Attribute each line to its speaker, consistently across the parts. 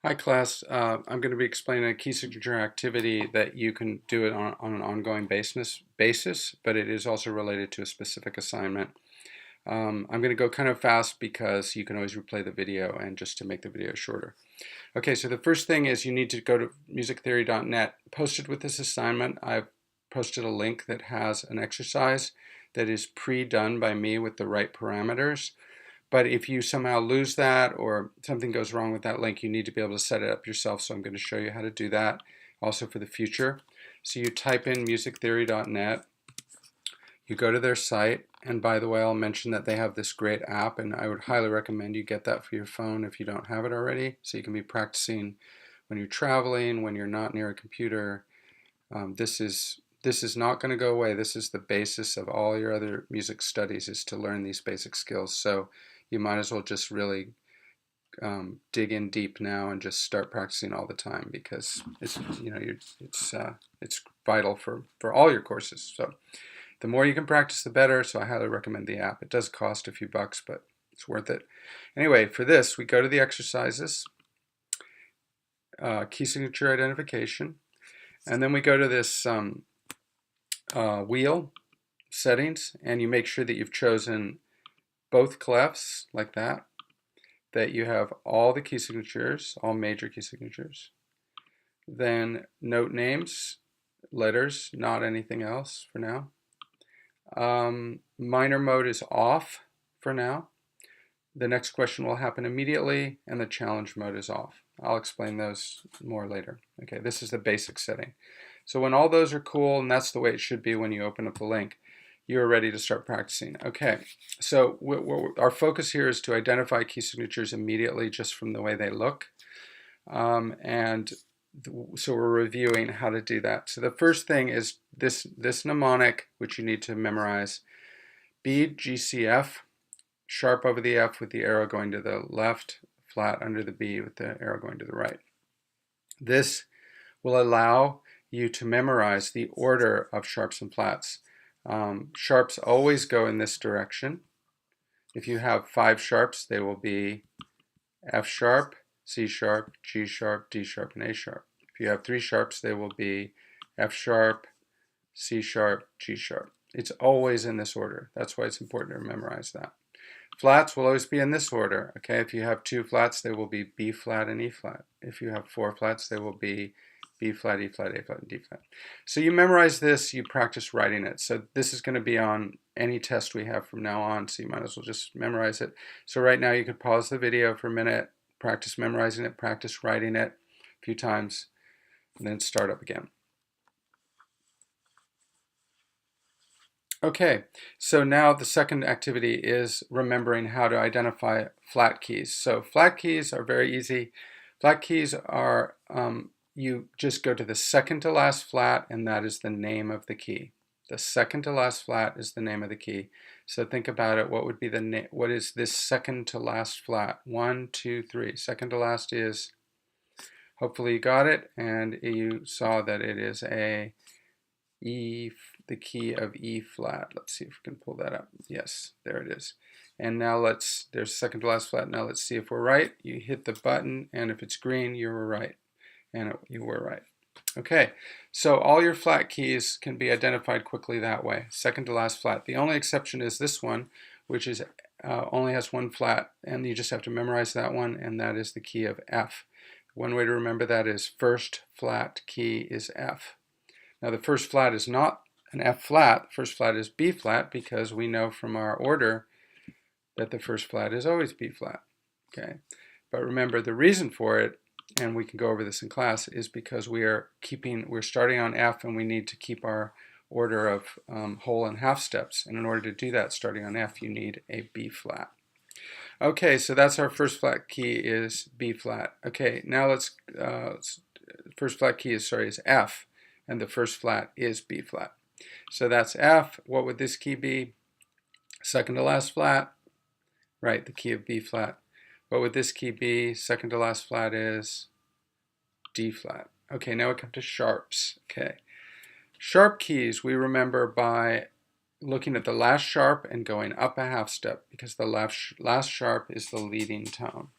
Speaker 1: Hi class, I'm going to be explaining a key signature activity that you can do it on an ongoing basis, but it is also related to a specific assignment. I'm going to go kind of fast because you can always replay the video and just to make the video shorter. Okay, so the first thing is you need to go to musictheory.net. Posted with this assignment, I've posted a link that has an exercise that is pre-done by me with the right parameters. But if you somehow lose that or something goes wrong with that link, you need to be able to set it up yourself. So I'm going to show you how to do that also for the future. So you type in musictheory.net, you go to their site, and by the way, I'll mention that they have this great app, and I would highly recommend you get that for your phone if you don't have it already, so you can be practicing when you're traveling, when you're not near a computer. This is not going to go away. This is the basis of all your other music studies, is to learn these basic skills. So you might as well just really dig in deep now and just start practicing all the time, because it's it's vital for all your courses. So the more you can practice, the better. So I highly recommend the app. It does cost a few bucks, but it's worth it. Anyway, for this, we go to the exercises, key signature identification, and then we go to this wheel settings, and you make sure that you've chosen both clefs like that, that you have all the key signatures, all major key signatures, then note names, letters, not anything else for now. Minor mode is off for now. The next question will happen immediately, and the challenge mode is off. I'll explain those more later. Okay, this is the basic setting. So when all those are cool, and that's the way it should be when you open up the link, you're ready to start practicing. Okay, so our focus here is to identify key signatures immediately just from the way they look. So we're reviewing how to do that. So the first thing is this mnemonic, which you need to memorize. B, G, C, F, sharp over the F with the arrow going to the left, flat under the B with the arrow going to the right. This will allow you to memorize the order of sharps and flats. Sharps always go in this direction. If you have 5 sharps, they will be F sharp, C sharp, G sharp, D sharp, and A sharp. If you have 3 sharps, they will be F sharp, C sharp, G sharp. It's always in this order. That's why it's important to memorize that. Flats will always be in this order. Okay, if you have 2 flats, they will be B flat and E flat. If you have 4 flats, they will be B flat, E flat, A flat, and D flat. So you memorize this, you practice writing it. So this is going to be on any test we have from now on, so you might as well just memorize it. So right now you could pause the video for a minute, practice memorizing it, practice writing it a few times, and then start up again. Okay, so now the second activity is remembering how to identify flat keys. So flat keys are very easy. Flat keys are, you just go to the second to last flat, and that is the name of the key. The second to last flat is the name of the key. So think about it. What would be the name? What is this second to last flat? 1, 2, 3. Second to last is, hopefully you got it, and you saw that it is a E, the key of E flat. Let's see if we can pull that up. Yes, there it is. And now there's second to last flat. Now let's see if we're right. You hit the button, and if it's green, you were right. And you were right. Okay, so all your flat keys can be identified quickly that way. Second to last flat. The only exception is this one, which is only has 1 flat, and you just have to memorize that one, and that is the key of F. One way to remember that is first flat key is F. Now the first flat is not an F flat, the first flat is B flat, because we know from our order that the first flat is always B flat. Okay, but remember the reason for it, and we can go over this in class, is because we're starting on F, and we need to keep our order of whole and half steps. And in order to do that, starting on F, you need a B flat. Okay, so that's our first flat key is B flat. Okay, now first flat key is F, and the first flat is B flat. So that's F. What would this key be? Second to last flat, right, the key of B flat. What would this key be? Second to last flat is D flat. Okay, now we come to sharps. Okay, sharp keys we remember by looking at the last sharp and going up a half step, because the last sharp is the leading tone.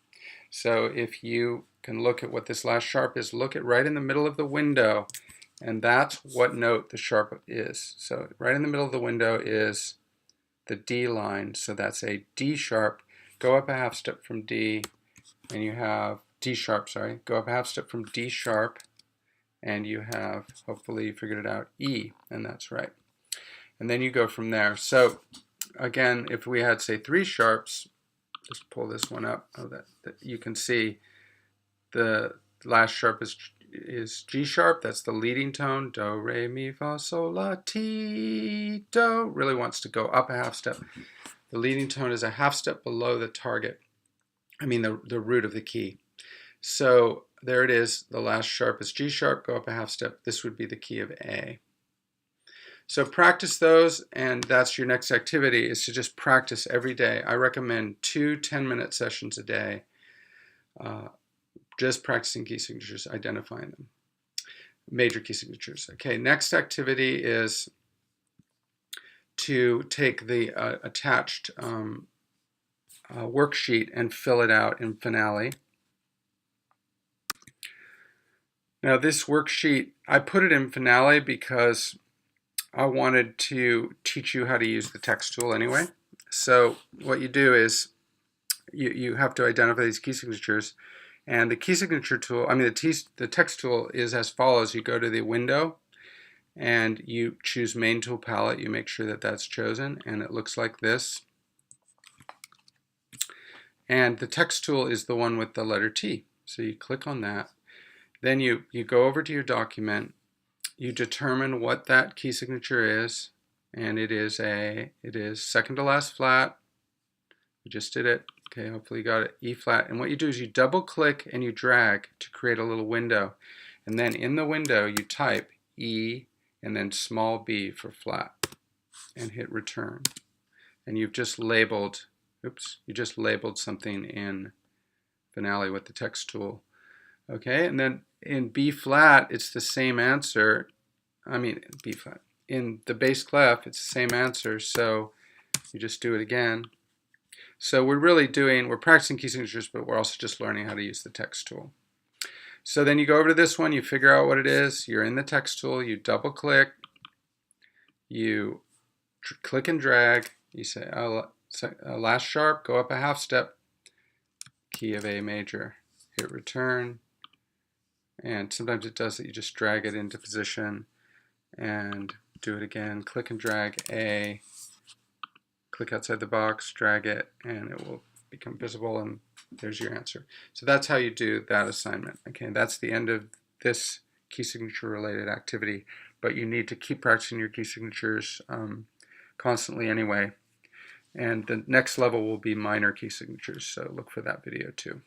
Speaker 1: So if you can look at what this last sharp is, look at right in the middle of the window, and that's what note the sharp is. So right in the middle of the window is the D line, so that's a D sharp. Go up a half step from D, and you have D sharp, sorry. Go up a half step from D sharp, and you have, hopefully you figured it out, E, and that's right. And then you go from there. So again, if we had, say, 3 sharps, just pull this one up, that you can see the last sharp is G sharp, that's the leading tone, do, re, mi, fa, sol, la, ti, do, really wants to go up a half step. The leading tone is a half step below the target, the root of the key. So there it is, the last sharp is G sharp, go up a half step, this would be the key of A. So practice those, and that's your next activity, is to just practice every day. I recommend 2 10-minute sessions a day, just practicing key signatures, identifying them, major key signatures. Okay, next activity is to take the attached worksheet and fill it out in Finale. Now this worksheet, I put it in Finale because I wanted to teach you how to use the text tool anyway. So what you do is you have to identify these key signatures, and the key signature tool, the text tool is as follows. You go to the window and you choose main tool palette. You make sure that that's chosen, and it looks like this. And the text tool is the one with the letter T. So you click on that. Then you go over to your document. You determine what that key signature is, and it is second to last flat. We just did it. Okay, hopefully you got it, E flat. And what you do is you double click and you drag to create a little window. And then in the window you type E and then small b for flat and hit return. And you've just labeled, something in Finale with the text tool. Okay, and then in B flat, it's the same answer. B flat. In the bass clef, it's the same answer, so you just do it again. So we're practicing key signatures, but we're also just learning how to use the text tool. So then you go over to this one, you figure out what it is, you're in the text tool, you double click, you click and drag, you say last sharp, go up a half step, key of A major, hit return. And sometimes it does that, you just drag it into position and do it again. Click and drag A, click outside the box, drag it, and it will become visible, and there's your answer. So that's how you do that assignment. Okay, that's the end of this key signature related activity, but you need to keep practicing your key signatures constantly anyway. And the next level will be minor key signatures, so look for that video too.